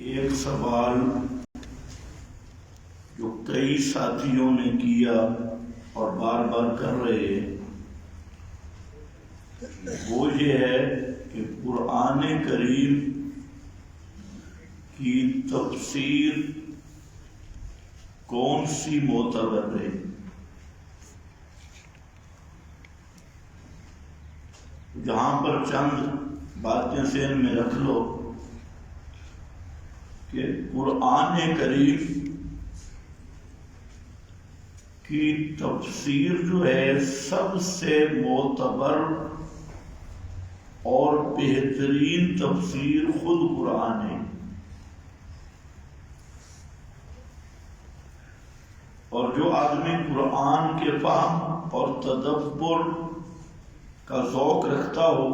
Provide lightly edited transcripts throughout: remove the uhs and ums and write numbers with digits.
ایک سوال جو کئی ساتھیوں نے کیا اور بار بار کر رہے ہیں وہ یہ ہے کہ قرآن کریم کی تفسیر کون سی معتبر ہے؟ جہاں پر چند باتیں ذہن میں رکھ لو کہ قرآن کریم کی تفسیر جو ہے سب سے معتبر اور بہترین تفسیر خود قرآن ہے، اور جو آدمی قرآن کے فہم اور تدبر کا ذوق رکھتا ہو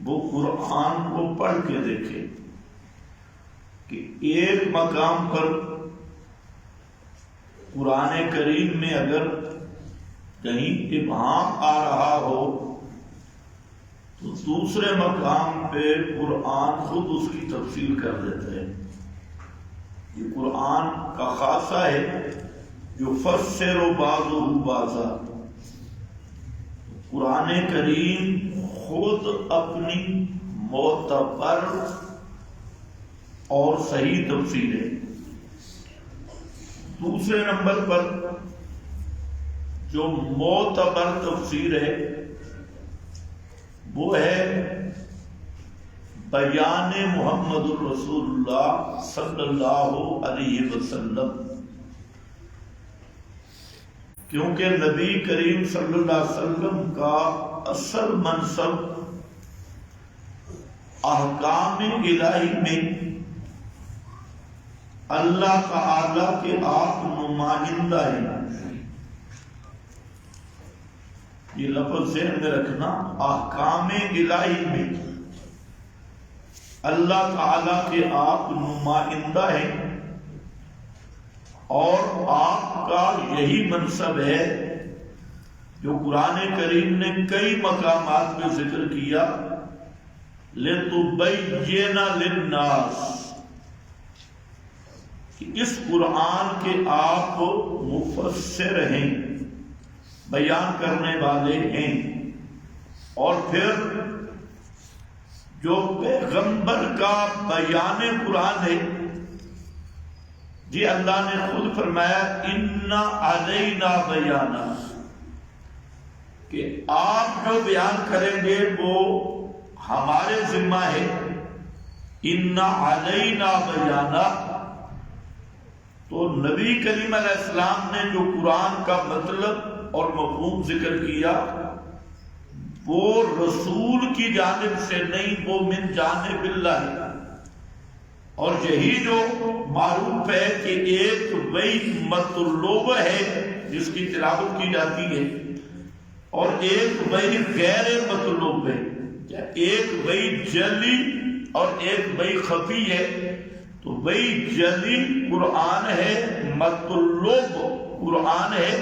وہ قرآن کو پڑھ کے دیکھے کہ ایک مقام پر قرآن کریم میں اگر کہیں ابہام آ رہا ہو تو دوسرے مقام پہ قرآن خود اس کی تفسیر کر دیتا ہے۔ یہ قرآن کا خاصہ ہے جو فسر و بعضہ بعضا، قرآن کریم خود اپنی معتبر اور صحیح تفسیر ہے۔ دوسرے نمبر پر جو معتبر تفسیر ہے وہ ہے بیان محمد الرسول اللہ صلی اللہ علیہ وسلم، کیونکہ نبی کریم صلی اللہ علیہ وسلم کا اصل منصب احکام الہی میں اللہ تعالی کے آپ نمائندہ ہے۔ یہ لفظ ذہن میں رکھنا، احکام الہی میں اللہ تعالی کے آپ نمائندہ ہیں، اور آپ کا یہی منصب ہے جو قرآن کریم نے کئی مقامات میں ذکر کیا، لِتُبَيِّنَ لِلنَّاسِ، کہ اس قرآن کے آپ مفسر ہیں، بیان کرنے والے ہیں، اور پھر جو پیغمبر کا بیان قرآن ہے، جی اللہ نے خود فرمایا اِنَّ عَلَيْنَا بَيَانًا، کہ آپ جو بیان کریں گے وہ ہمارے ذمہ ہے۔ اِنَّ عَلَيْنَا بَيَانًا، تو نبی کریم علیہ السلام نے جو قرآن کا مطلب اور مفہوم ذکر کیا وہ رسول کی جانب سے نہیں، وہ من جانب اللہ ہے، اور یہی جو معروف ہے کہ ایک وہی مطلوب ہے جس کی تلاوت کی جاتی ہے، اور ایک وہی غیر مطلوب ہے، ایک وہی جلی اور ایک وہی خفی ہے۔ تو وہی جلی قرآن ہے، مطلوب قرآن ہے،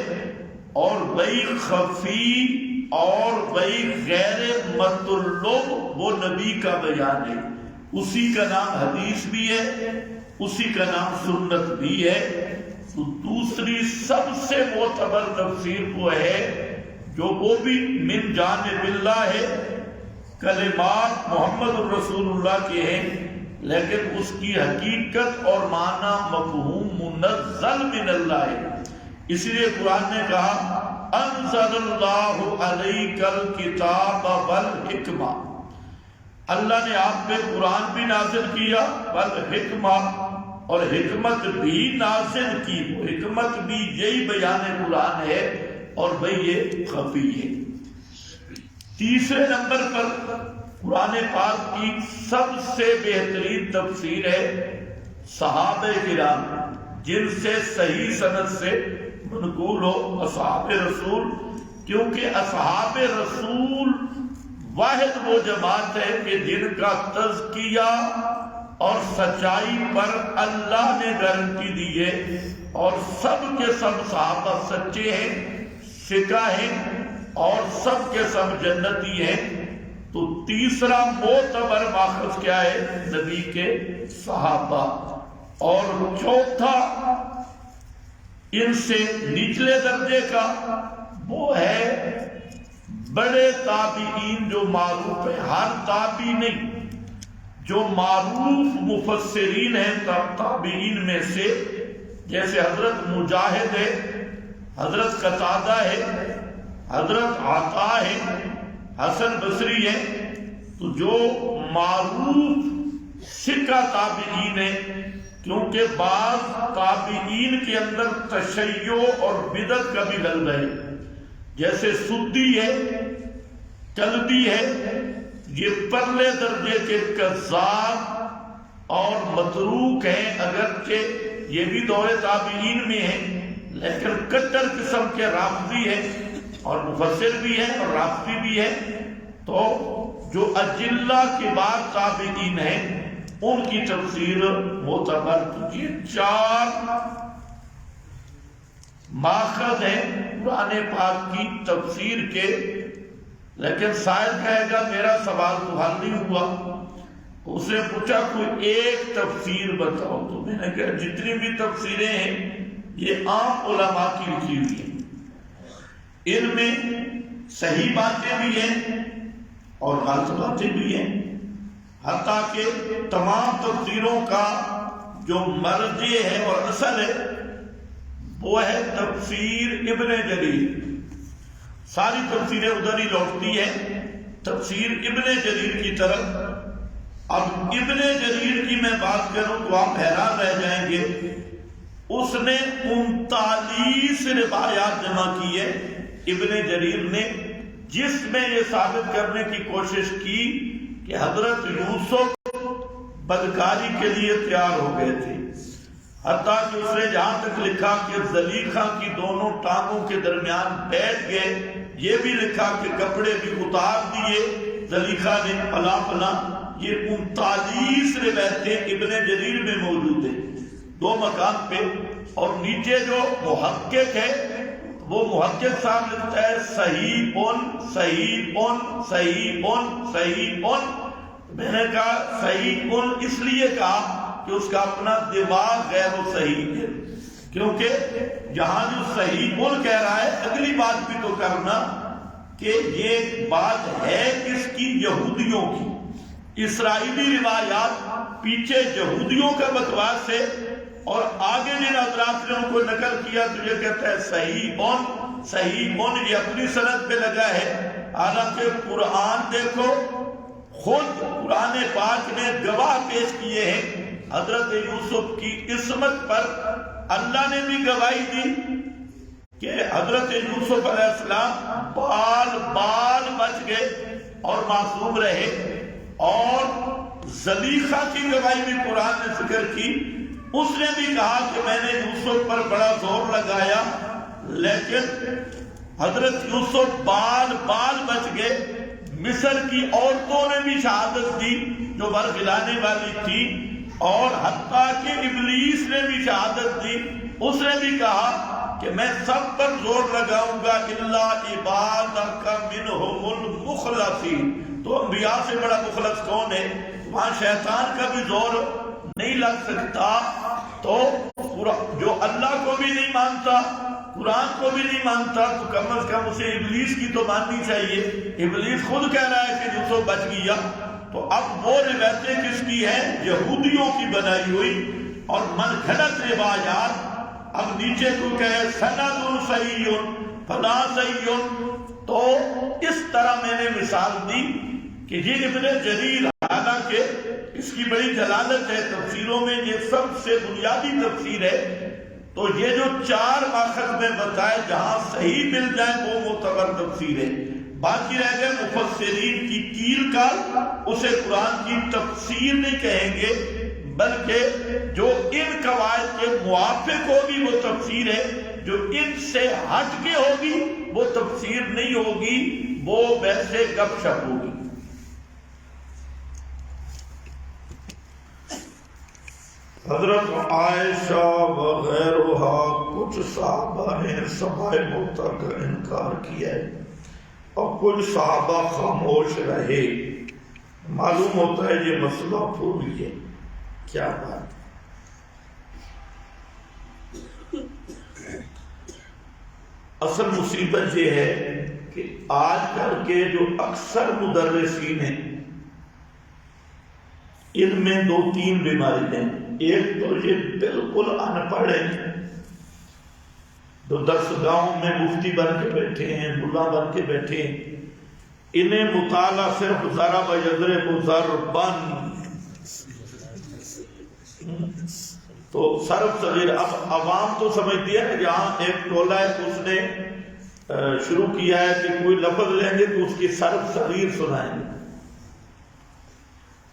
اور وہی خفی اور وہی غیر مطلوب وہ نبی کا بیان ہے۔ اسی کا نام حدیث بھی ہے، اسی کا نام سنت بھی ہے۔ تو دوسری سب سے معتبر تفسیر وہ ہے جو وہ بھی من جانب اللہ ہے، کلمات محمد الرسول اللہ کے ہیں، لیکن اس کی حقیقت اور معنی مفہوم منزل من اللہ ہے۔ اس لیے قرآن نے کہا انزل اللہ علیک الکتاب والحکمہ، اللہ نے آپ پہ قرآن بھی نازل کیا، والحکمہ، اور حکمت بھی نازل کی۔ وہ حکمت بھی یہی بیان قرآن ہے، اور بھئی یہ خفی ہے۔ تیسرے نمبر پر قرآن پاک کی سب سے بہترین تفسیر ہے صحابہ کرام، جن سے صحیح سند سے منقول ہو اصحاب رسول، کیونکہ اصحاب رسول واحد وہ جماعت ہے کہ جن کا تزکیہ اور سچائی پر اللہ نے گارنٹی دی ہے، اور سب کے سب صحابہ سچے ہیں، ثقہ ہیں، اور سب کے سب جنتی ہیں۔ تو تیسرا معتبر ماخذ کیا ہے؟ نبی کے صحابہ. اور چوتھا ان سے نچلے درجے کا وہ ہے بڑے تابعین جو معروف ہے. ہر تابعی نہیں، جو معروف مفسرین ہیں تابعین میں سے، جیسے حضرت مجاہد ہے، حضرت قتادہ ہے، حضرت عطا ہے، حسن بصری ہے. تو جو معروف ثقہ تابعین ہیں، کیونکہ بعض تابعین کے اندر تشیع اور بدعت کا بھی غلبہ ہے، جیسے سدی ہے، کلبی ہے، یہ پرلے درجے کے کذاب اور متروک ہیں. اگرچہ یہ بھی دور تابعین میں ہیں، لیکن کٹر قسم کے رافضی ہیں، اور مفسر بھی ہیں اور رافضی بھی ہیں. تو جو اجلہ کبار تابعین ہیں ان کی تفسیر معتبر. یہ 4 ماخذ ہیں قرآن پاک کی تفسیر کے. لیکن سائل کہے گا میرا سوال تو حل نہیں ہوا. اس نے پوچھا کوئی ایک تفسیر بتاؤ. تو میں نے کہا جتنی بھی تفسیریں ہیں یہ عام علماء کی لکھی ہوئی ہیں، ان میں صحیح باتیں بھی ہیں اور غلط باتیں بھی ہیں. حتیٰ کہ تمام تفسیروں کا جو مرجع ہے اور اصل ہے وہ ہے تفسیر ابن جریر. ساری تفسیریں ادھر ہی لوٹتی ہیں تفسیر ابن جریر کی طرف. اب ابن جریر کی میں بات کروں تو آپ حیران رہ جائیں گے. اس نے 39 روایات جمع کی ہے ابن جریر نے، جس میں یہ ثابت کرنے کی کوشش کی کہ حضرت یوسف بدکاری کے لیے تیار ہو گئے تھے. حتیٰ کہ اس نے جہاں تک لکھا کہ زلیخا کی دونوں ٹانگوں کے درمیان بیٹھ گئے. یہ بھی لکھا کہ کپڑے بھی اتار دیے زلیخا نے پلا پلا. یہ 39 روایتیں ابن جریر میں موجود ہیں 2 مقام پہ. اور نیچے جو محقق ہے وہ محقق صاحب لکھتا ہے صحیح صحیح صحیح صحیح. میں نے کہا صحیح اس لیے کہا کہ اس کا اپنا دماغ غیر و صحیح ہے، کیونکہ جہاں جو صحیح کہہ رہا ہے اگلی بات بھی تو کرنا کہ یہ بات ہے کس کی؟ یہودیوں کی. اسرائیلی روایات پیچھے یہودیوں کا بکواس ہے، اور آگے جن حضرات نے ان کو نقل کیا تو یہ کہتا ہے صحیح یہ اپنی سند پہ لگا ہے. حالانکہ قرآن دیکھو، خود قرآن پاک نے گواہ پیش کیے ہیں حضرت یوسف کی عصمت پر. اللہ نے بھی گواہی دی کہ حضرت یوسف علیہ السلام بال بچ گئے اور معصوم رہے. اور زلیخا کی گواہی بھی قرآن نے ذکر کی. اس نے بھی کہا کہ میں نے یوسف پر بڑا زور لگایا، لیکن حضرت یوسف بال بچ گئے. مصر کی عورتوں نے بھی شہادت دی جو ورغلانے والی تھی، اور حتیٰ کہ ابلیس نے بھی شہادت دی. اس نے بھی کہا کہ میں سب پر زور لگاؤں گا الا عبادک منہم المخلصین. تو انبیاء سے بڑا مخلص کون ہے؟ وہاں شیطان کا بھی زور نہیں لگ سکتا. تو جو اللہ کو بھی نہیں مانتا، قرآن کو بھی نہیں مانتا، تو کم از کم اسے ابلیس کی تو ماننی چاہیے. ابلیس خود کہہ رہا ہے کہ یوسف بچ گیا. تو اب وہ روایتیں کس کی ہیں؟ یہودیوں کی بنائی ہوئی اور من گھڑت روایات. اب نیچے کو کہے سند صحیح فلا صحیح. تو اس طرح میں نے مثال دی کہ یہ ابن جریر، حالانکہ اس کی بڑی جلالت ہے تفسیروں میں، یہ سب سے بنیادی تفسیر ہے. تو یہ جو 4 ماخذ میں بتائے جہاں صحیح مل جائے وہ معتبر تفسیر ہے. باقی رہ گئے مفسرین کی کیل کا، اسے قرآن کی تفسیر نہیں کہیں گے، بلکہ جو ان قواعد کے موافق ہوگی وہ تفسیر ہے، جو ان سے ہٹ کے ہوگی وہ تفسیر نہیں ہوگی، وہ ویسے گپ شپ ہوگی. حضرت عائشہ وغیرہ کچھ صحابہ نے سماع موتی کا انکار کیا ہے، اور کچھ صحابہ خاموش رہے. معلوم ہوتا ہے یہ مسئلہ پھول ہے. کیا بات. اصل مصیبت یہ ہے کہ آج کل کے جو اکثر مدرسین ہیں ان میں 2-3 بیماری ہیں. ایک تو یہ بالکل ان پڑھ ہیں جو درس گاہوں میں مفتی بن کے بیٹھے ہیں، ملا بن کے بیٹھے ہیں. انہیں مطالعہ صرف ضرب یضرب ضرباً تو صرف صغیر. اب عوام تو سمجھتی ہے جہاں ایک ٹولہ ہے اس نے شروع کیا ہے کہ کوئی لفظ لیں گے تو اس کی صرف صغیر سنائیں گے،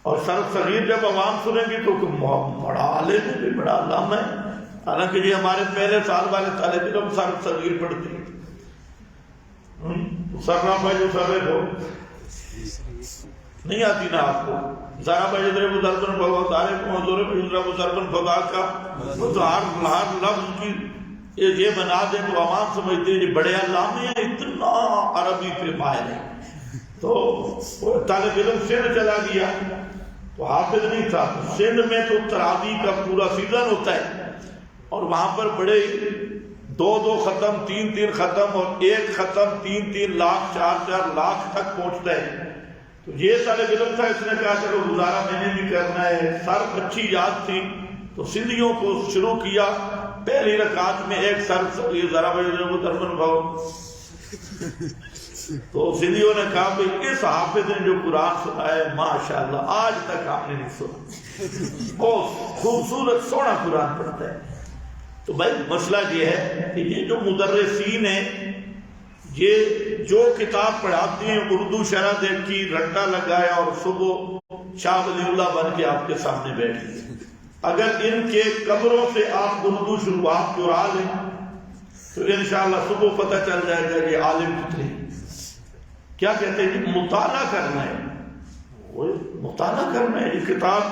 اور صرف صغیر جب عوام سنیں گی تو بڑا عالم ہے، بڑا علامہ ہے. حالانکہ یہ ہمارے پہلے سال والے طالب علم صرف صغیر پڑھتے ہیں. سرنا بھائی جو سر ہو نہیں آتی نا آپ کو. ذرا بھائی ادھر ضربن بھگوا دارے کو حضور پہ ادھر ضربن بھگوا کا تو ہر لفظ کی یہ بنا دیں تو عوام سمجھتے ہیں یہ بڑے علامے ہیں، اتنا عربی پہ ماہر ہے. تو طالب علم سندھ چلا گیا تو حافظ نہیں تھا. سندھ میں تو تراویح کا پورا سیزن ہوتا ہے اور وہاں پر بڑے 2 ختم 3 ختم اور 1 ختم 3 لاکھ 4 لاکھ تک پہنچتا ہے. تو یہ طالب علم تھا، اس نے کہا چلو گزارا میں نے بھی کرنا ہے. صرف اچھی یاد تھی تو سندھیوں کو شروع کیا. پہلی رکعت میں ایک صرف ذرا درمن بھاؤ. تو سندھیوں نے کہا بھائی اس حافظ نے جو قرآن سنا ہے ماشاءاللہ آج تک آپ نے نہیں سنا، بہت خوبصورت سونا قرآن پڑھتا ہے. تو بھائی مسئلہ یہ ہے کہ یہ جو مدرسین ہیں یہ جو کتاب پڑھاتے ہیں اردو شرح دیکھی رٹا لگایا اور صبح شاہ ولی اللہ بن کے آپ کے سامنے بیٹھ گئے. اگر ان کے قبروں سے آپ اردو شروعات چرا لیں تو انشاءاللہ صبح پتہ چل جائے گا یہ عالم کتنے. کیا کہتے ہیں کہ مطالعہ کرنا ہے، وہ مطالعہ کرنا ہے. یہ کتاب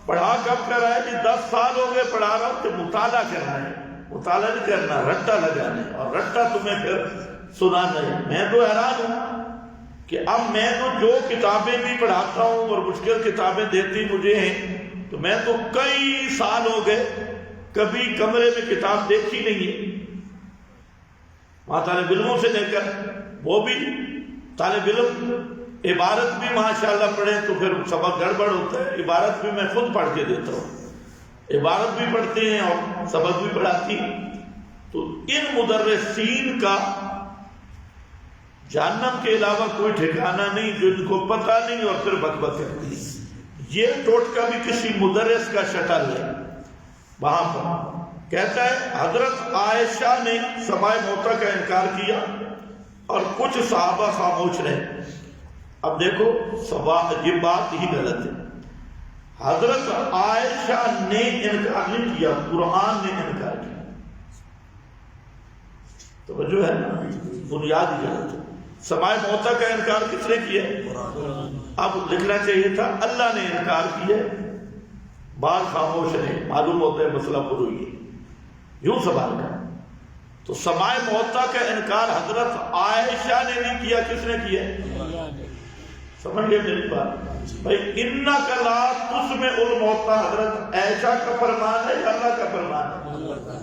پڑھا کب کر رہا ہے کہ 10 سال ہو گئے پڑھا رہا ہوں کہ مطالعہ کرنا ہے. مطالعہ نہیں کرنا، رٹا لگانا ہے اور رٹا تمہیں پھر سنانا ہے. میں تو حیران ہوں کہ اب میں تو جو کتابیں بھی پڑھاتا ہوں اور مشکل کتابیں دیتی مجھے ہیں تو میں تو کئی سال ہو گئے کبھی کمرے میں کتاب دیکھی نہیں ہے. وہاں طالب علموں سے لے کر وہ بھی طالب علم عبارت بھی ماشاءاللہ پڑھیں تو پھر سبق گڑبڑ ہوتا ہے. عبارت بھی میں خود پڑھ کے دیتا ہوں، عبارت بھی پڑھتے ہیں اور سبق بھی پڑھاتی. تو ان مدرسین کا جہنم کے علاوہ کوئی ٹھکانہ نہیں، جو ان کو پتہ نہیں اور پھر بک بک کرتی. یہ ٹوٹکا بھی کسی مدرس کا شکل ہے. وہاں پر کہتا ہے حضرت عائشہ نے سماع موت کا انکار کیا اور کچھ صحابہ خاموش رہے. اب دیکھو یہ بات ہی غلط ہے. حضرت عائشہ نے انکار نہیں کیا، قرآن نے انکار کیا. توجہ ہے نا، بنیاد ہی غلط ہے. سماع موت کا انکار کس نے کیا؟ اب لکھنا چاہیے تھا اللہ نے انکار کیا، بعض خاموش رہے. معلوم ہوتا ہے مسئلہ پروئی ہے. یوں سوال کر تو سماع موت کا انکار حضرت عائشہ نے نہیں کیا، کس نے کیا؟ سمجھ گئے میری بات بھائی؟ انک لا تسمع الموت حضرت عائشہ کا فرمان ہے، اللہ کا فرمان ہے.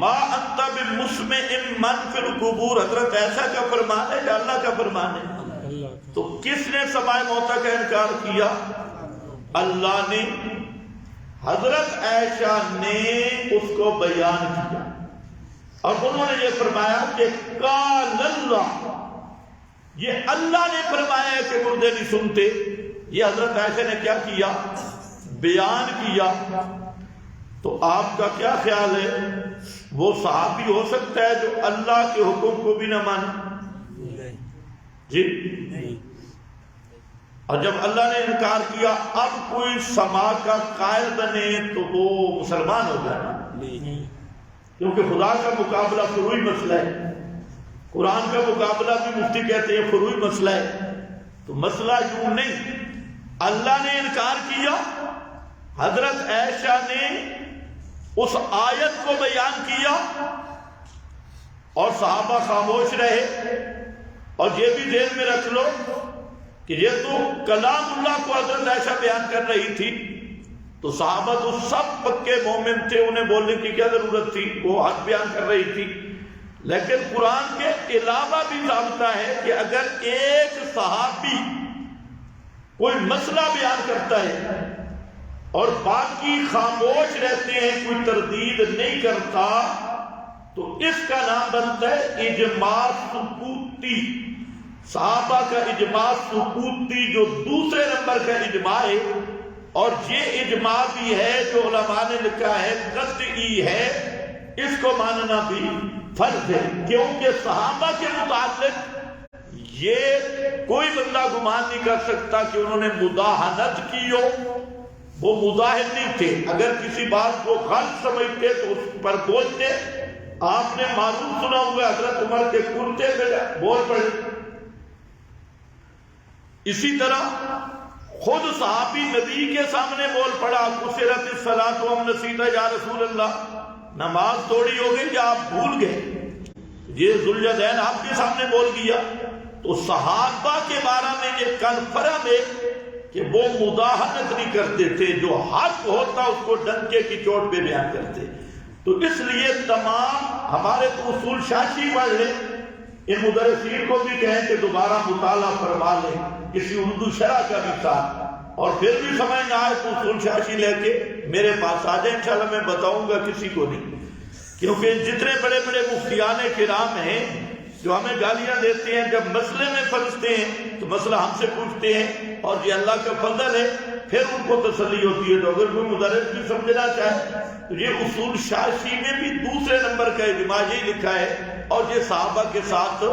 ما انت بمسمع من فی القبور حضرت عائشہ کا فرمان ہے، اللہ کا فرمان ہے. تو کس نے سماع موت کا انکار کیا؟ اللہ نے. حضرت عائشہ نے اس کو بیان کیا اور انہوں نے یہ فرمایا کہ قال اللہ، یہ اللہ نے فرمایا ہے کہ مردے نہیں سنتے. یہ حضرت عائشہ نے کیا کیا؟ بیان کیا. تو آپ کا کیا خیال ہے وہ صحابی ہو سکتا ہے جو اللہ کے حکم کو بھی نہ مانے؟ جی. اور جب اللہ نے انکار کیا اب کوئی سما کا قائل بنے تو وہ مسلمان ہو جائے، کیونکہ خدا کا مقابلہ فروعی مسئلہ ہے. قرآن کا مقابلہ بھی مفتی کہتے ہیں فروعی مسئلہ ہے. تو مسئلہ یوں نہیں، اللہ نے انکار کیا، حضرت عائشہ نے اس آیت کو بیان کیا اور صحابہ خاموش رہے. اور یہ بھی ذہن میں رکھ لو کہ یہ تو کلام اللہ کو حضرت عائشہ بیان کر رہی تھی، تو صحابہ تو سب پکے مومن تھے، انہیں بولنے کی کیا ضرورت تھی، وہ حق بیان کر رہی تھی۔ لیکن قرآن کے علاوہ بھی ضابطہ ہے کہ اگر ایک صحابی کوئی مسئلہ بیان کرتا ہے اور باقی خاموش رہتے ہیں، کوئی تردید نہیں کرتا، تو اس کا نام بنتا ہے اجماع سکوتی۔ صحابہ کا اجماع سکوتی جو دوسرے نمبر کا اجماع ہے، اور یہ اجماع بھی ہے جو علماء نے لکھا ہے قطعی ہے، اس کو ماننا بھی فرض ہے، کیونکہ صحابہ کے متعلق یہ کوئی بندہ گمان نہیں کر سکتا کہ انہوں نے مداہنت کی ہو۔ وہ مداہن نہیں تھے، اگر کسی بات کو غلط سمجھتے تو اس پر بولتے۔ آپ نے معروف سنا ہوگا حضرت عمر کے کرتے پہ بول پڑے۔ اسی طرح خود صحابی نبی کے سامنے بول پڑا، کسرت الصلاۃ وہم نسینا یا رسول اللہ، نماز توڑی ہو گئی یا آپ بھول گئے، یہ ذوالجدین آپ کے سامنے بول گیا۔ تو صحابہ کے بارے میں یہ کنفرم ہے کہ وہ مداہنت نہیں کرتے تھے، جو حق ہوتا اس کو ڈنکے کی چوٹ پہ بیان کرتے۔ تو اس لیے تمام ہمارے تو اصول شاشی پڑھ لیں، ان مدرسین کو بھی کہیں کہ دوبارہ مطالعہ فرما لیں کسی اردو شرح کا بھی ساتھ، اور پھر بھی سمجھ نہ آئے تو اصول شاشی لے کے میرے پاس آ جائیں، انشاءاللہ میں بتاؤں گا، کسی کو نہیں۔ کیونکہ جتنے بڑے بڑے مفتیان کرام ہیں جو ہمیں گالیاں دیتے ہیں، جب مسئلے میں پھنستے ہیں تو مسئلہ ہم سے پوچھتے ہیں، اور یہ اللہ کا فضل ہے، پھر ان کو تسلی ہوتی ہے۔ تو اگر کوئی مدرس بھی سمجھنا چاہے تو یہ اصول شاشی میں بھی دوسرے نمبر کا اجماع یہی لکھا ہے، اور یہ صحابہ کے ساتھ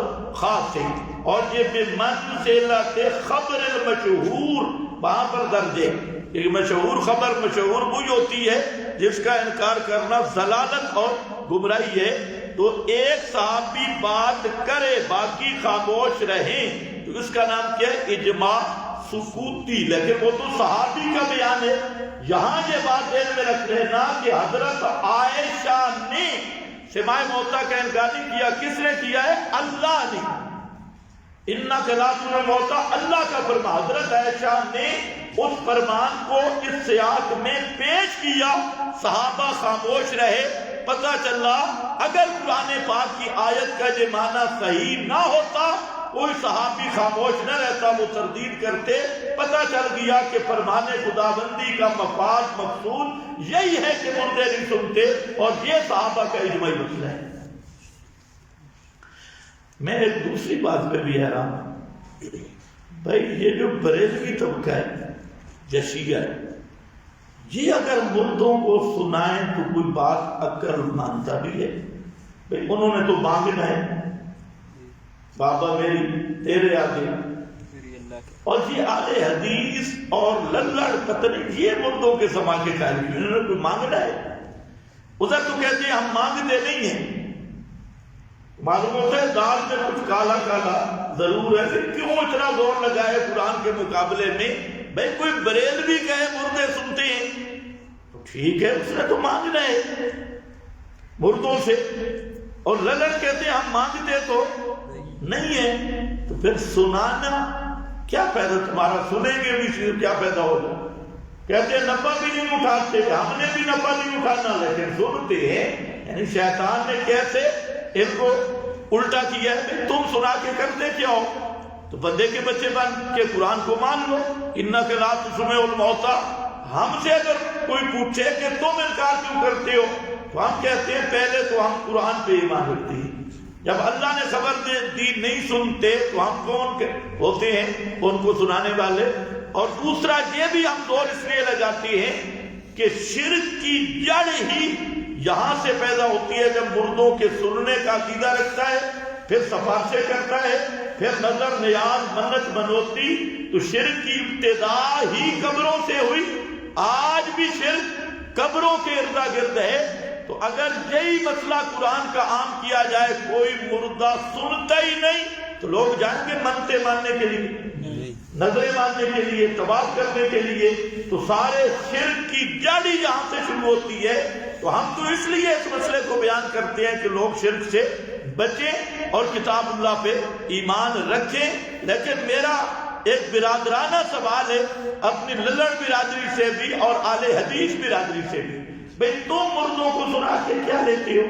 خاص ہے۔ اور یہ بمنزلۃ خبر المشہور، وہاں پر درج ہے کہ مشہور خبر، مشہور وہی ہوتی ہے جس کا انکار کرنا ضلالت اور گمراہی ہے۔ تو ایک صحابی بات کرے باقی خاموش رہیں تو اس کا نام کیا ہے؟ اجماع سکوتی۔ لیکن وہ تو صحابی کا بیان ہے، یہاں یہ بات ذہن میں رکھ لینا کہ حضرت عائشہ نے سماع موتیٰ کا انکار نہیں کیا۔ کس نے کیا ہے؟ اللہ نے۔ اِنَّكَ لَا تُسْمِعُ الْمَوْتَىٰ، اللہ کا فرمان۔ حضرت عائشہ نے اس فرمان کو اس سیاق میں پیش کیا، صحابہ خاموش رہے۔ پتہ چلا اگر قرآن پاک کی آیت کا یہ معنی صحیح نہ ہوتا، کوئی صحابی خاموش نہ رہتا، وہ تردید کرتے۔ پتہ چل گیا کہ فرمان خداوندی کا مفاد مقصود یہی ہے کہ مردے نہیں سنتے، اور یہ صحابہ کا اجماعی مسئلہ ہے۔ میں ایک دوسری بات پہ بھی حیران ہوں، بھائی یہ جو بریلوی طبقہ ہے یا شیعہ ہے، یہ اگر مردوں کو سنائیں تو کوئی بات عقل مانتا بھی ہے؟ بھائی انہوں نے تو مانگنا ہے، بابا میری تیرے آگے، اور یہ اہل حدیث اور للڑ پتہ نہیں یہ مردوں کے سما کے قائل کی، انہوں نے کوئی مانگنا ہے؟ ادھر تو کہتے ہیں ہم مانگتے نہیں ہیں۔ معلوم ہوتا ہے دال میں کچھ کالا کالا ضرور ہے، پھر کیوں اتنا زور لگائے قرآن کے مقابلے میں؟ بھائی کوئی بریلوی کہے مردے سنتے ہیں تو ٹھیک ہے، اس نے تو مانگنا ہے مردوں سے، اور للڑ کہتے ہیں ہم مانگتے تو نہیں ہے، تو پھر سنانا کیا فائدہ تمہارا؟ سنیں گے بھی کیا فائدہ ہوگا؟ کہتے ہیں نفع بھی نہیں اٹھاتے، ہم نے بھی نفع نہیں اٹھانا، لیکن سنتے ہیں۔ یعنی شیطان نے کیسے ان کو الٹا کیا ہے، تم سنا کے کرتے کیا ہو؟ تو بندے کے بچے بن کے قرآن کو مان لو۔ اِنَّكَ لَا تُسْمِعُ الْمَوْتَىٰ، ہم سے اگر کوئی پوچھے کہ تم انکار کیوں کرتے ہو تو ہم کہتے ہیں پہلے تو ہم قرآن پہ ایمان رکھتے ہیں، جب اللہ نے خبر دی نہیں سنتے تو ہم کون ہوتے ہیں ان کو سنانے والے؟ اور دوسرا یہ بھی ہم زور اس لیے لگاتے ہیں کہ شرک کی جڑ ہی یہاں سے پیدا ہوتی ہے، جب مردوں کے سننے کا عقیدہ رکھتا ہے، پھر سفارشیں کرتا ہے، پھر نظر نیاز منت منوتی، تو شرک کی ابتدا ہی قبروں سے ہوئی۔ آج بھی شرک قبروں کے ارد گرد ہے۔ تو اگر یہی مسئلہ قرآن کا عام کیا جائے، کوئی مردہ سنتا ہی نہیں، تو لوگ جائیں گے منتے ماننے کے لیے، نظریں ماننے کے لیے، طواف کرنے کے لیے، تو سارے شرک کی جڑ ہی یہاں سے شروع ہوتی ہے۔ تو ہم تو اس لیے اس مسئلے کو بیان کرتے ہیں کہ لوگ شرک سے بچیں اور کتاب اللہ پہ ایمان رکھیں۔ لیکن میرا ایک برادرانہ سوال ہے اپنی للڑ برادری سے بھی اور اہل حدیث برادری سے بھی، بھئی تم مردوں کو سنا کے کیا لیتے ہو؟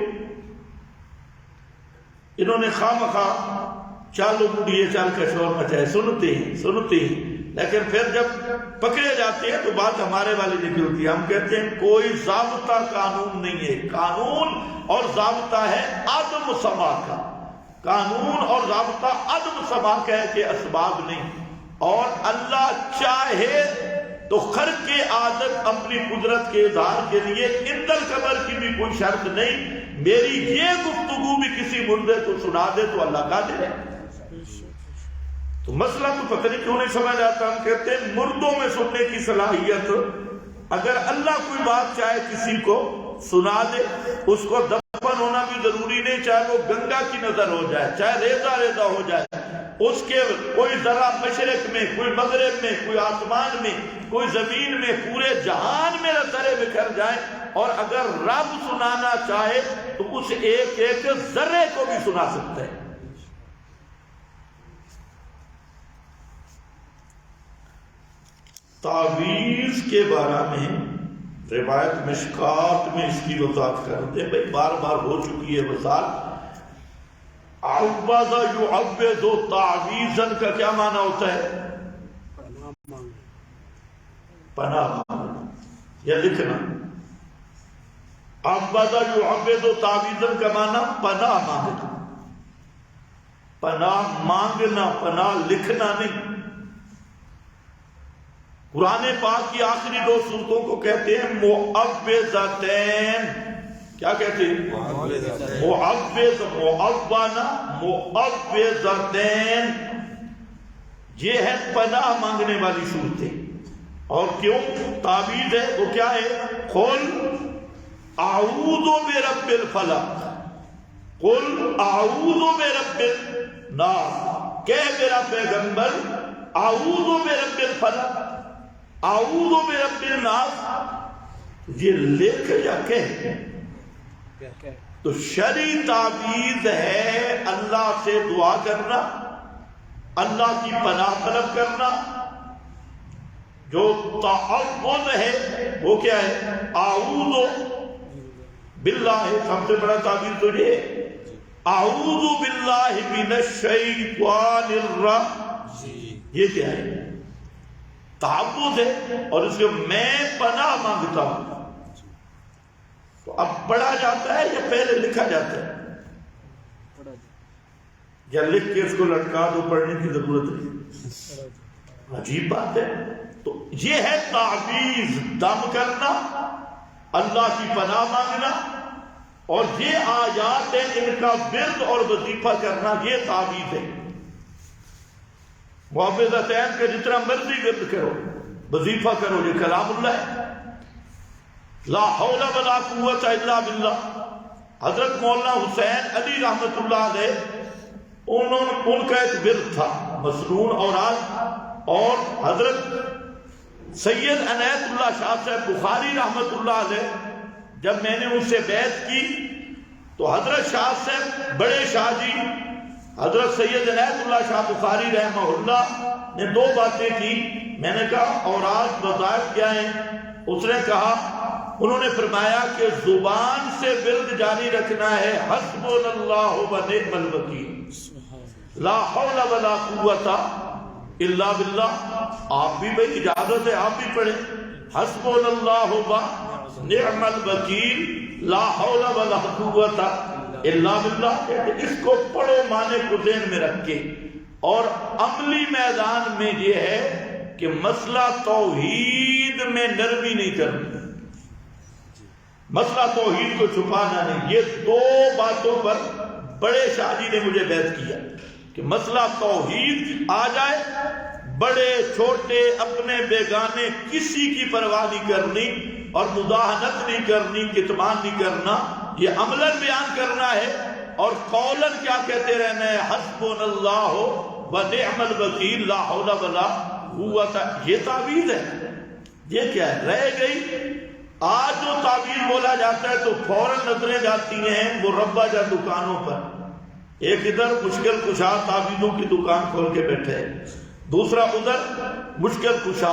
انہوں نے خواہ چالو بڑھیے چال کا شور مچائے، سنتے ہیں لیکن پھر جب پکڑے جاتے ہیں تو بات ہمارے والی نکلتی ہے۔ ہم کہتے ہیں کوئی ضابطہ قانون نہیں ہے، قانون اور ضابطہ ہے عدم سما کا، قانون اور ضابطہ عدم سما کا ہے کہ اسباب نہیں۔ اور اللہ چاہے تو خرق عادت اپنی قدرت کے اظہار کے لیے اندر قبر کی بھی کوئی شرط نہیں، میری یہ گفتگو بھی کسی مردے کو سنا دے تو اللہ قادر ہے۔ تو مسئلہ تو پتہ نہیں کیوں نہیں سمجھ آتا۔ ہم کہتے ہیں مردوں میں سننے کی صلاحیت، اگر اللہ کوئی بات چاہے کسی کو سنا دے، اس کو دفن ہونا بھی ضروری نہیں، چاہے وہ گنگا کی نظر ہو جائے، چاہے ریزہ ہو جائے، اس کے کوئی ذرا مشرق میں، کوئی مغرب میں، کوئی آسمان میں، کوئی زمین میں، پورے جہان میں ذرے بکھر جائیں، اور اگر رب سنانا چاہے تو اس ایک ایک ذرے کو بھی سنا سکتا ہے۔ تعویذ کے بارے میں روایت مشکات میں اس کی وضاحت کرتے ہیں، بھئی بار بار ہو چکی ہے وضاحت۔ عوض یعوض تعویذاً کا کیا معنی ہوتا ہے؟ پناہ مانگنا یا لکھنا۔ عوض یعوض تعویذاً کا معنی پناہ مانگنا، پناہ مانگنا، پناہ لکھنا نہیں۔ قرآن پاک کی آخری دو سورتوں کو کہتے ہیں معوذتین۔ کیا کہتے ہیں؟ معوذ، معوذہ، معوذتین، یہ ہے پناہ مانگنے والی صورتیں۔ اور کیوں تعویذ ہے وہ کیا ہے؟ قل اعوذ برب الفلق، قل اعوذ برب الناس، کہ میرا پیغمبر اعوذ برب الفلق، اعوذ برب الناس، یہ لکھ یا کہہ؟ تو شرعی تعویذ ہے اللہ سے دعا کرنا، اللہ کی پناہ طلب کرنا۔ جو تعوذ ہے وہ کیا ہے؟ اعوذ باللہ، سب سے بڑا تعویذ تو یہ ہے، اعوذ باللہ من الشیطان الرجیم۔ یہ کیا ہے؟ تعوذ ہے، اور اس کے میں پناہ مانگتا ہوں۔ تو اب پڑھا جاتا ہے یا پہلے لکھا جاتا ہے؟ یا لکھ کے اس کو لٹکا دو، پڑھنے کی ضرورت نہیں؟ عجیب بات ہے۔ تو یہ ہے تعویذ، دم کرنا، اللہ کی پناہ مانگنا، اور یہ آیات ہیں ان کا ورد اور وظیفہ کرنا، یہ تعویذ ہے۔ معوذتین کا جتنا مرضی ورد کرو، وظیفہ کرو، یہ کلام اللہ ہے۔ لا حول ولا قوت الا باللہ۔ حضرت مولانا حسین علی رحمت اللہ علیہ، ان کا ایک ورد تھا مسنون اوراد، اور حضرت سید عنایت اللہ شاہ صاحب بخاری رحمت اللہ علیہ، جب میں نے ان سے بیعت کی تو حضرت شاہ صاحب بڑے شاہ جی حضرت سید عنایت اللہ شاہ بخاری رحمہ اللہ نے دو باتیں کی۔ میں نے کہا اوراد وظائف کیا ہیں؟ اس نے کہا، انہوں نے فرمایا کہ زبان سے ورد جاری رکھنا ہے حسبنا اللہ و نعم الوکیل، لا حول ولا قوت الا باللہ۔ آپ بھی بھئی اجازت ہے، آپ بھی پڑھیں حسبنا اللہ و نعم الوکیل، لا حول ولا قوت الا باللہ۔ اس کو پڑھو، معنی کو ذہن میں رکھ کے۔ اور عملی میدان میں یہ ہے کہ مسئلہ توحید میں نرمی نہیں کرنی، مسئلہ توحید کو چھپانا نہیں۔ یہ دو باتوں پر بڑے شاہ جی نے مجھے بیعت کیا کہ مسئلہ توحید آ جائے، بڑے چھوٹے اپنے بیگانے کسی کی پرواہ نہیں کرنی، اور مداہنت نہیں کرنی، کتمان نہیں کرنا، یہ عملاً بیان کرنا ہے، اور قولاً کیا کہتے رہنا ہے؟ حسبنا اللہ و نعم الوکیل، لا حول ولا قوت۔ یہ تعویذ ہے۔ یہ کیا ہے؟ رہ گئی آج جو تعویذ بولا جاتا ہے تو فوراً نظریں جاتی ہیں مربع یا دکانوں پر، ایک ادھر مشکل کشا تعویذوں کی دکان کھول کے بیٹھے، دوسرا ادھر مشکل کشا.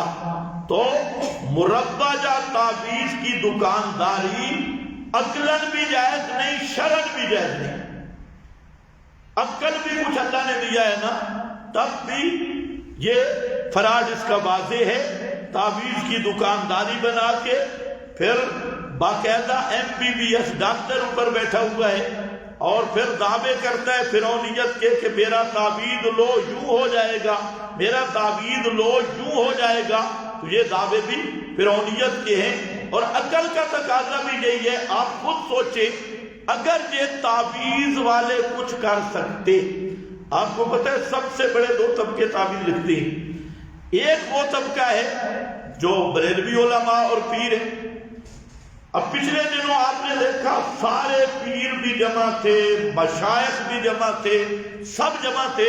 تو مربع جا تعویذ کی دکانداری عقلاً بھی جائز نہیں، شرعاً بھی جائز نہیں. عقل بھی کچھ اللہ نے دیا ہے نا، تب بھی یہ فراڈ اس کا واضح ہے. تعویذ کی دکانداری بنا کے پھر باقاعدہ MBBS ڈاکٹر اوپر بیٹھا ہوا ہے اور پھر دعوے کرتا ہے فرعونیت کے کہ میرا تعویذ لو یوں ہو جائے گا، میرا تعویذ لو یوں ہو جائے گا. تو یہ دعوے بھی فرعونیت کے ہیں اور عقل کا تقاضا بھی یہی ہے. آپ خود سوچیں اگر یہ تعویذ والے کچھ کر سکتے، آپ کو پتہ ہے سب سے بڑے دو طبقے تعویذ لکھتے ہیں. ایک وہ طبقہ ہے جو بریلوی علماء اور پیر ہیں. اب پچھلے دنوں آپ نے دیکھا سارے پیر بھی جمع تھے، مشائخ بھی جمع تھے، سب جمع تھے،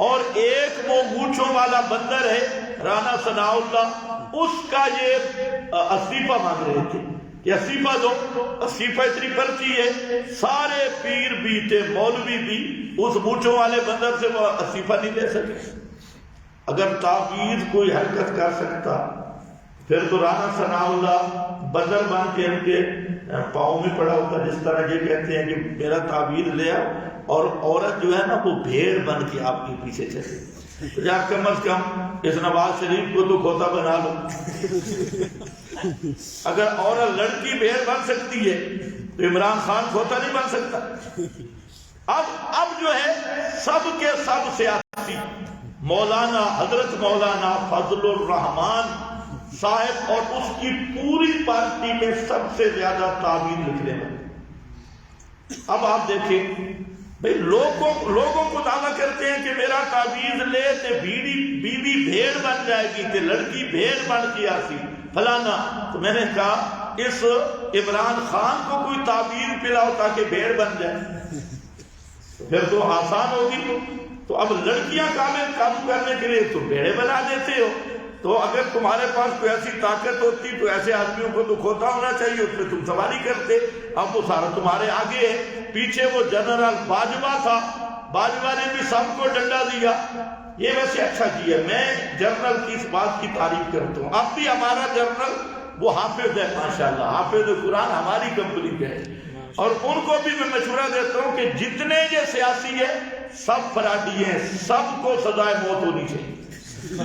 اور ایک وہ مونچھوں والا بندر ہے رانا ثناء اللہ، اس کا یہ استعفیٰ مانگ رہے تھے کہ استعفیٰ دو. استعفیٰ اتنی پرچی ہے، سارے پیر بھی تھے، مولوی بھی، اس مونچھوں والے بندر سے وہ استعفیٰ نہیں دے سکے. اگر تعویذ کوئی حرکت کر سکتا پھر تو رانا ثناء اللہ بندر بن کے ان کے پاؤں میں پڑا ہوتا، جس طرح یہ کہتے ہیں کہ میرا تعویذ لے آؤ، اور عورت جو ہے نا وہ بھیڑ بن کے آپ کے پیچھے چلے. تو جا کم از کم اس نواز شریف کو تو کھوتا بنا لو. اگر عورت لڑکی بھیڑ بن سکتی ہے تو عمران خان کھوتا نہیں بن سکتا. اب جو ہے سب کے سب سیاسی مولانا حضرت مولانا فضل الرحمان صاحب اور اس کی پوری پارٹی میں سب سے زیادہ تعویذ لکھنے والے. اب آپ دیکھیں بھئی لوگوں کو دعویٰ کرتے ہیں کہ میرا تعویذ لے تے بیوی بھیڑ بن جائے گی تے لڑکی بھیڑ بن کے آسی فلانا. تو میں نے کہا اس عمران خان کو کوئی تعویذ پلاؤ تاکہ بھیڑ بن جائے، پھر تو آسان ہوگی. تو اب لڑکیاں قابو کرنے کے لیے تو بھیڑے بنا دیتے ہو. تو اگر تمہارے پاس کوئی ایسی طاقت ہوتی تو ایسے آدمیوں کو تو کھوتا ہونا چاہیے، اس پہ تم سواری کرتے. اب وہ سارا تمہارے آگے ہے. پیچھے وہ جنرل باجوہ تھا، باجوہ نے بھی سب کو ڈنڈا دیا. یہ ویسے اچھا کیا، میں جنرل کی اس بات کی تعریف کرتا ہوں. اب بھی ہمارا جنرل وہ حافظ ہے ماشاءاللہ، حافظ قرآن ہماری کمپنی کا ہے، اور ان کو بھی میں مشورہ دیتا ہوں کہ جتنے یہ سیاسی ہیں سب فراڈی ہیں، سب کو سزائے موت ہونی چاہیے.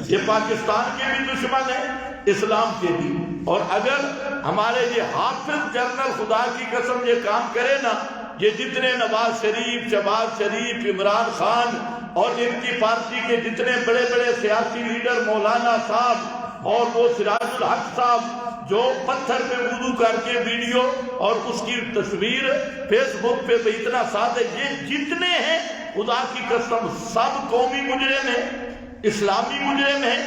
یہ پاکستان کے بھی دشمن ہیں، اسلام کے بھی. اور اگر ہمارے یہ حافظ جنرل خدا کی قسم یہ کام کرے نا، یہ جتنے نواز شریف، شہباز شریف، عمران خان اور ان کی پارٹی کے جتنے بڑے بڑے سیاسی لیڈر، مولانا صاحب اور وہ سراج الحق صاحب جو پتھر پہ وضو کر کے ویڈیو اور اس کی تصویر فیس بک پہ اتنا ساتھ ہے، یہ جتنے ہیں خدا کی قسم سب قومی مجرم ہیں، اسلامی مجرم ہیں،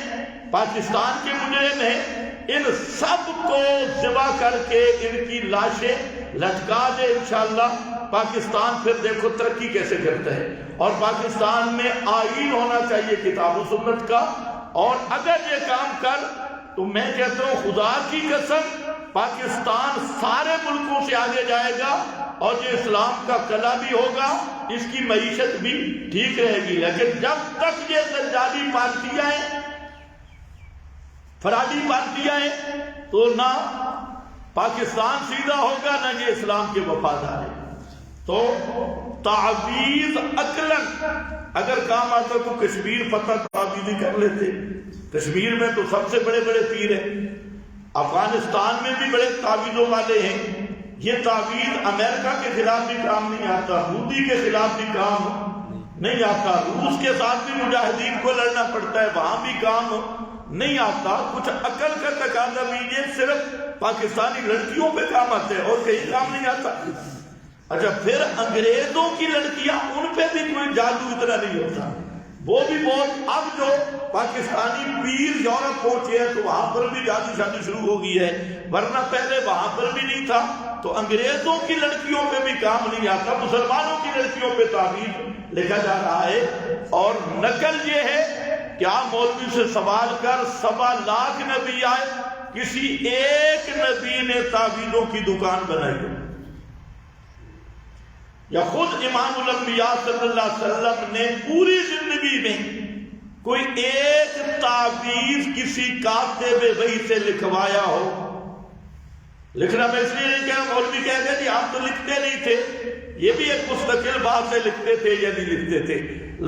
پاکستان کے مجرم ہیں. ان سب کو ذبح کر کے ان کی لاشیں لٹکا دے انشاءاللہ. پاکستان پھر دیکھو ترقی کیسے کرتا ہے. اور پاکستان میں آئین ہونا چاہیے کتاب و سنت کا. اور اگر یہ کام کر تو میں کہتا ہوں خدا کی قسم پاکستان سارے ملکوں سے آگے جائے گا اور یہ اسلام کا قلعہ بھی ہوگا، اس کی معیشت بھی ٹھیک رہے گی. لیکن جب تک یہ دجالی پارٹیاں ہیں، فراڈی پارٹیاں ہیں، تو نہ پاکستان سیدھا ہوگا نہ یہ اسلام کے وفادار ہیں. تو تعویذ عقلاً اگر کام آتا تو کشمیر فتح تعویذ کر لیتے. کشمیر میں تو سب سے بڑے بڑے پیر ہیں، افغانستان میں بھی بڑے تعویذوں والے ہیں. یہ تعویذ امریکہ کے خلاف بھی کام نہیں آتا، مودی کے خلاف بھی کام نہیں آتا، روس کے ساتھ بھی مجاہدین کو لڑنا پڑتا ہے، وہاں بھی کام نہیں آتا. کچھ عقل کا تقاضا بھی، یہ صرف پاکستانی لڑکیوں پہ کام آتے ہیں اور کہیں کام نہیں آتا. اچھا پھر انگریزوں کی لڑکیاں، ان پہ بھی کوئی جادو اتنا نہیں ہوتا، وہ بھی بہت. اب جو پاکستانی پیر یورپ پہنچے ہیں تو وہاں پر بھی جادو شادی شروع ہو گئی ہے، ورنہ پہلے وہاں پر بھی نہیں تھا. تو انگریزوں کی لڑکیوں پہ بھی کام نہیں آتا، مسلمانوں کی لڑکیوں پہ تعویذ لکھا جا رہا ہے. اور نقل یہ ہے کہ آپ مولوی سے سوال کر 7 لاکھ نبی آئے، کسی ایک نبی نے تعویذوں کی دکان بنائی. یا خود امام الانبیاء صلی اللہ علیہ وسلم نے پوری زندگی میں کوئی ایک تعویذ کسی کاتب وحی سے لکھوایا ہو؟ لکھنا میں اس لیے نہیں کہا مولوی کہہ گئے جی آپ تو لکھتے نہیں تھے، یہ بھی ایک مستقل بات سے لکھتے تھے یا نہیں لکھتے تھے؟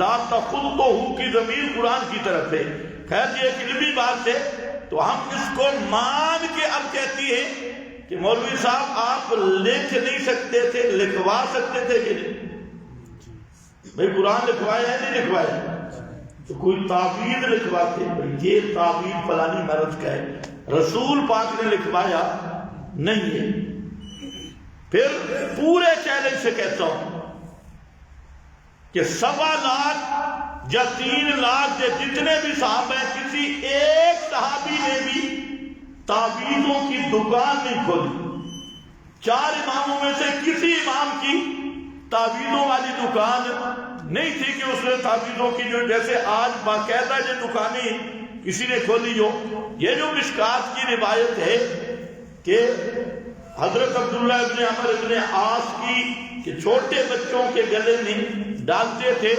لا تخطہ کی ضمیر قرآن کی طرف ہے، خیر یہ ایک علمی بات ہے، تو ہم اس کو مان کے اب کہتی ہیں کہ مولوی صاحب آپ لکھ نہیں سکتے تھے، لکھوا سکتے تھے کہ نہیں؟ بھئی قرآن لکھوایا ہے نہیں لکھوایا؟ تو کوئی تعویذ لکھواتے ہیں، یہ تعویذ فلانی مرض کا ہے، رسول پاک نے لکھوایا نہیں ہے۔ پھر پورے چیلنج سے کہتا ہوں کہ 1.25 لاکھ یا 3 لاکھ جتنے بھی صحابہ ہیں، کسی ایک صحابی نے بھی تعویذوں کی دکان نہیں کھولی۔ 4 اماموں میں سے کسی امام کی تعویذوں والی دکان نہیں تھی کہ اس نے تعویذوں کی جو جیسے آج باقاعدہ جو دکانیں کسی نے کھولی ہو۔ یہ جو مشکات کی روایت ہے کہ حضرت عبداللہ ابن عمر ابن عاص کی کہ چھوٹے بچوں کے گلے میں ڈالتے تھے،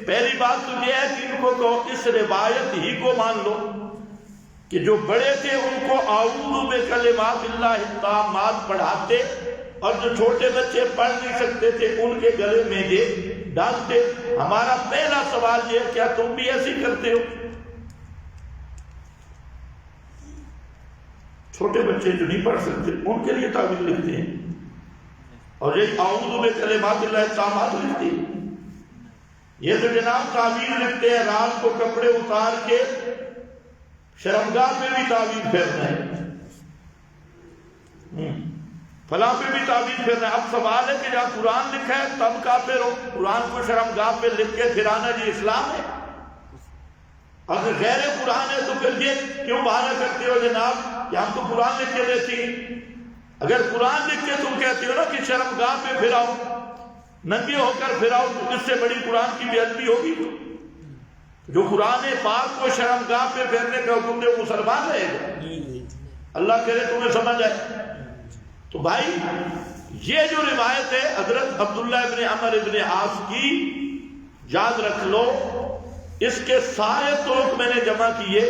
پہلی بات تو یہ ہے کہ ان کو اس روایت ہی کو مان لو کہ جو بڑے تھے ان کو اعوذ بکلمات اللہ التامات پڑھاتے، اور جو چھوٹے بچے پڑھ نہیں سکتے تھے ان کے گلے میں یہ ڈالتے۔ ہمارا پہلا سوال یہ ہے کیا تم بھی ایسی کرتے ہو؟ چھوٹے بچے جو نہیں پڑھ سکتے ان کے لیے تعویذ لکھتے ہیں، اور یہ اعوذ بکلمات اللہ التامات لکھتے ہیں۔ یہ تو جناب تعویذ لکھتے ہیں، رات کو کپڑے اتار کے شرمگاہ پہ بھی تعویذ پھیرنا ہے، فلاں پہ بھی تعویذ پھیرنا ہے۔ اب سوال ہے کہ جہاں قرآن لکھا ہے تب کافر ہو؟ قرآن کو شرمگاہ پہ لکھ کے پھرانا جی اسلام ہے؟ اگر غیر قرآن ہے تو پھر یہ کیوں بہانہ کرتے ہو جناب کہ ہم تو قرآن لکھ کے دیتی ہیں؟ اگر قرآن لکھ کے تم کہتے ہو نا کہ شرمگاہ پہ پھراؤ، ننگے ہو کر پھراؤ، تو اس سے بڑی قرآن کی بے ادبی ہوگی؟ جو قرآن پاک کو شرمگاہ پہ پھیرنے کا حکم دے مسلمان رہے گا؟ اللہ کرے تمہیں سمجھ آئے۔ تو بھائی یہ جو روایت ہے حضرت عبداللہ ابن عمر ابن عاص کی، یاد رکھ لو اس کے سارے طرق میں نے جمع کیے،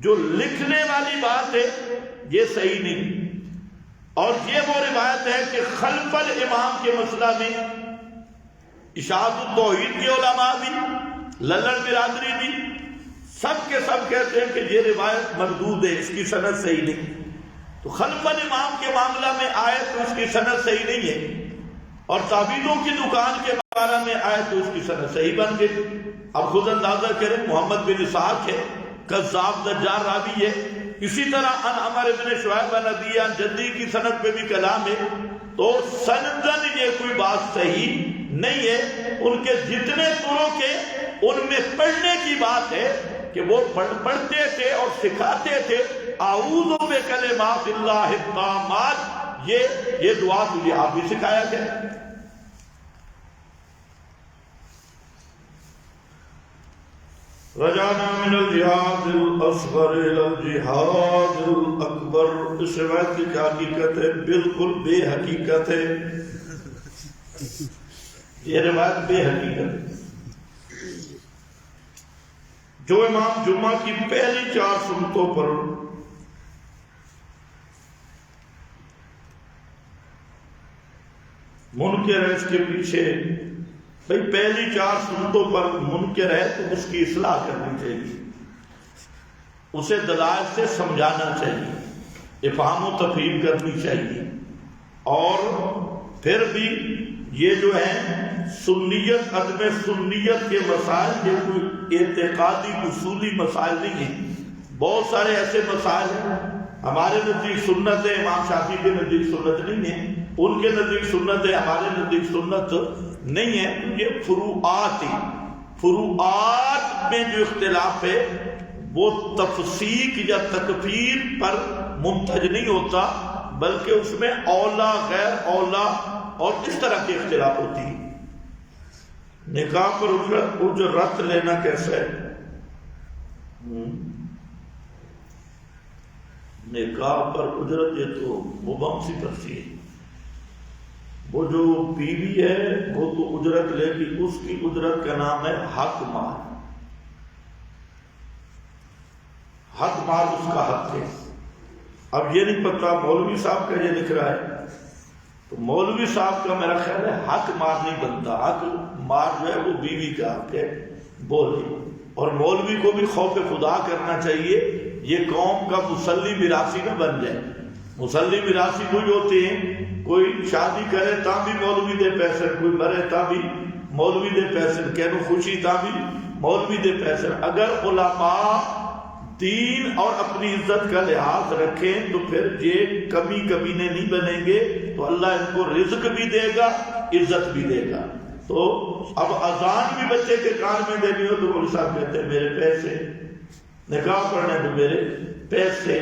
جو لکھنے والی بات ہے یہ صحیح نہیں، اور یہ وہ روایت ہے کہ خلف الامام کے مسئلہ میں اشاعت التوحید کے علماء بھی، للڑ برادری بھی، سب کے سب کہتے ہیں کہ یہ روایت مردود ہے، اس کی سند صحیح نہیں۔ تو خلف الامام کے معاملہ میں آئے تو اس کی سند صحیح نہیں ہے، اور تعویذوں کی دکان کے بارے میں آئے تو اس کی سند صحیح بن گئی۔ اب خود اندازہ کریں، محمد بن اسحاق ہے، کذاب دجال راوی ہے، اسی طرح ان عمر بن شعیب عن ابی عن جدی کی سند پہ بھی کلام ہے، تو سندن یہ کوئی بات صحیح نہیں ہے۔ ان کے جتنے طرق کے ان میں پڑھنے کی بات ہے کہ وہ پڑھتے تھے اور سکھاتے تھے اعوذ بکلمات اللہ التامات، یہ دعا تجھے آپ بھی سکھایا گیا۔ رجعنا من الجہاد الاصغر الى الجہاد الاکبر، اس روایت کی کیا حقیقت ہے؟ بالکل بے حقیقت ہے، یہ روایت بے حقیقت ہے۔ جو امام جمعہ کی پہلی 4 سنتوں پر منکر ہے، اس کے پیچھے بھئی پہلی 4 سنتوں پر منکر ہے تو اس کی اصلاح کرنی چاہیے، اسے دلائل سے سمجھانا چاہیے، افہام و تفہیم کرنی چاہیے، اور پھر بھی یہ جو ہے سنیت، عدم سنیت کے مسائل یہ کوئی اعتقادی اصولی مسائل نہیں ہیں، بہت سارے ایسے مسائل ہیں ہمارے نزدیک سنت ہے، امام شافعی کے نزدیک سنت نہیں ہے، ان کے نزدیک سنت ہے، ہمارے نزدیک سنت نہیں ہے، یہ فروعات ہیں۔ فروعات میں جو اختلاف ہے وہ تفسیق یا تکفیر پر منتج نہیں ہوتا، بلکہ اس میں اولا غیر اولا اور اس طرح کے اختلاف ہوتی ہے۔ نکاح پر اجرت لینا کیسا ہے؟ نکاح پر اجرت یہ تو مبہم سی پرچی ہے، وہ جو بیوی ہے وہ تو اجرت لے گی، اس کی اجرت کا نام ہے حق مال۔ حق مال اس کا حق ہے۔ اب یہ نہیں پتا مولوی صاحب کا یہ لکھ رہا ہے تو مولوی صاحب کا میرا خیال ہے حق مال نہیں بنتا، حق مال جو ہے وہ بیوی کا حق ہے بولے۔ اور مولوی کو بھی خوف خدا کرنا چاہیے، یہ قوم کا مسلی میراثی نہ بن جائے۔ مسلی میراثی کوئی ہوتے ہیں، کوئی شادی کرے تا بھی مولوی دے پیسے، کوئی مرے تا بھی مولوی دے پیسے، کہنو خوشی تا بھی مولوی دے پیسے۔ اگر علماء دین اور اپنی عزت کا لحاظ رکھیں تو پھر یہ کمی کمینے نہیں بنیں گے، تو اللہ ان کو رزق بھی دے گا، عزت بھی دے گا۔ تو اب اذان بھی بچے کے کان میں دینی ہو تو مولوی صاحب کہتے ہیں میرے پیسے، نکاح پڑھنا ہے تو میرے پیسے،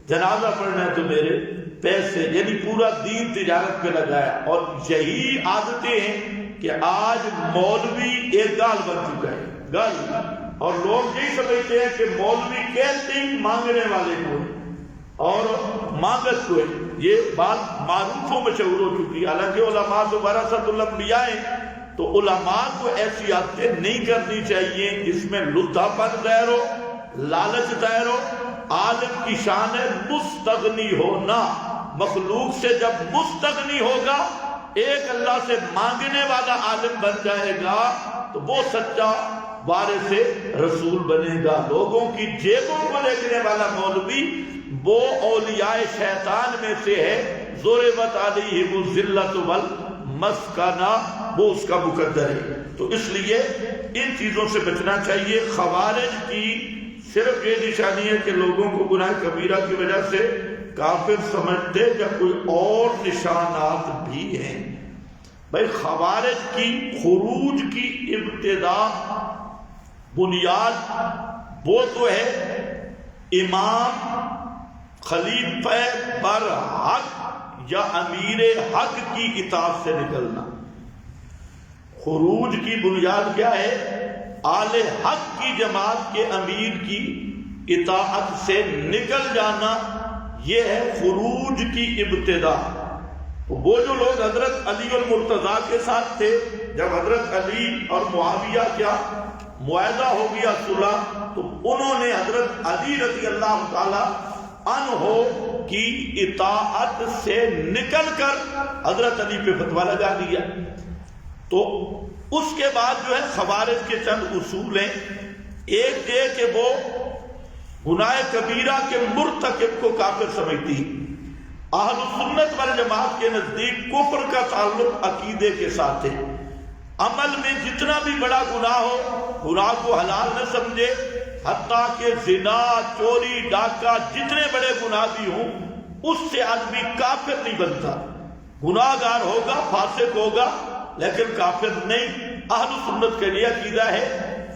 جنازہ پڑھنا ہے تو میرے پیسے، یعنی پورا دین تجارت پہ لگایا۔ اور یہی عادتیں ہیں کہ آج مولوی ایک گال بن چکا ہے، گال، اور لوگ یہی سمجھتے ہیں کہ مولوی کہتے ہی مانگنے والے کو اور مانگت کو ہے۔ یہ بات معروف و مشہور ہو چکی ہے۔ حالانکہ علماء تو ورثۃ الانبیاء ہیں، تو علماء کو ایسی عادتیں نہیں کرنی چاہیے جس میں لدھا پن ظاہر ہو، لالچ ظاہر ہو۔ عالم کی شان ہے مستغنی ہونا۔ مخلوق سے جب مستغنی ہوگا، ایک اللہ سے مانگنے والا عالم بن جائے گا، تو وہ سچا وارث رسول بنے گا۔ لوگوں کی جیبوں کو دیکھنے والا مولوی وہ اولیاء شیطان میں سے ہے، ضربت علیہم الذلۃ والمسکنہ، وہ اس کا مقدر ہے۔ تو اس لیے ان چیزوں سے بچنا چاہیے۔ خوارج کی صرف یہ نشانی ہے کہ لوگوں کو گناہ کبیرہ کی وجہ سے کافر سمجھتے، یا کوئی اور نشانات بھی ہیں۔ بھائی خوارج کی خروج کی ابتدا بنیاد وہ تو ہے امام خلیفہ بر حق یا امیر حق کی اطاعت سے نکلنا۔ خروج کی بنیاد کیا ہے؟ آل حق کی جماعت کے امیر کی اطاعت سے نکل جانا، یہ ہے خروج کی ابتدا۔ وہ جو لوگ حضرت علی المرتضیٰ کے ساتھ تھے، جب حضرت علی اور معاویہ کیا معاہدہ ہو گیا صلح، تو انہوں نے حضرت علی رضی اللہ تعالی عنہ کی اطاعت سے نکل کر حضرت علی پہ فتویٰ لگا دیا۔ تو اس کے بعد جو ہے خوارج کے چند اصول ہیں۔ ایک یہ کہ وہ گناہ کبیرہ کے مرتکب کو کافر سمجھتی۔ اہل سنت والجماعت کے نزدیک کفر کا تعلق عقیدے کے ساتھ ہے۔ عمل میں جتنا بھی بڑا گناہ ہو، گناہ کو حلال نہ سمجھے، حتیٰ کہ زنا، چوری، ڈاکہ، جتنے بڑے گناہ بھی ہوں، اس سے آدمی کافر نہیں بنتا۔ گناہ گار ہوگا، فاسق ہوگا، لیکن کافر نہیں۔ اہل سنت کا یہ عقیدہ ہے۔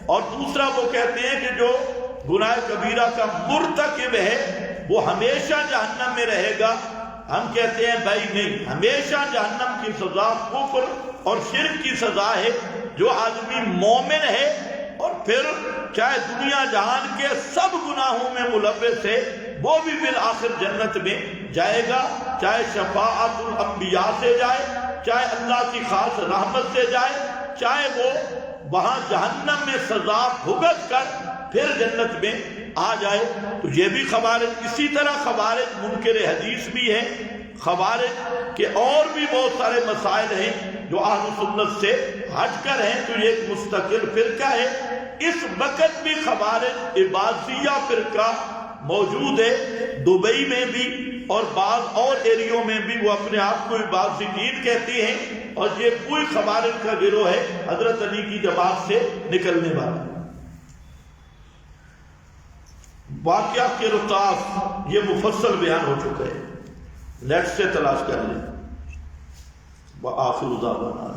اور دوسرا وہ کہتے ہیں کہ جو گناہ کبیرہ کا مرتکب ہے وہ ہمیشہ جہنم میں رہے گا۔ ہم کہتے ہیں بھائی نہیں، ہمیشہ جہنم کی سزا کفر اور شرک کی سزا ہے۔ جو آدمی مومن ہے اور پھر چاہے دنیا جہان کے سب گناہوں میں ملوث ہے، وہ بھی بالآخر جنت میں جائے گا، چاہے شفاعت الانبیاء سے جائے، چاہے اللہ کی خاص رحمت سے جائے، چاہے وہ وہاں جہنم میں سزا بھگت کر پھر جنت میں آ جائے۔ تو یہ بھی خوارج۔ اسی طرح خوارج منکر حدیث بھی ہیں۔ خوارج کے اور بھی بہت سارے مسائل ہیں جو اہل سنت سے ہٹ کر ہیں، تو یہ ایک مستقل فرقہ ہے۔ اس وقت بھی خوارج عباسیہ فرقہ موجود ہے، دبئی میں بھی اور بعض اور ایریوں میں بھی وہ اپنے آپ کو عباسیین کہتے ہیں، اور یہ کوئی خوارج کا گروہ ہے حضرت علی کی جماعت سے نکلنے والا۔ واقعہ کے رطاف یہ مفصل بیان ہو چکا ہے، نیٹ سے تلاش کر لیں۔ وآخر دعوانا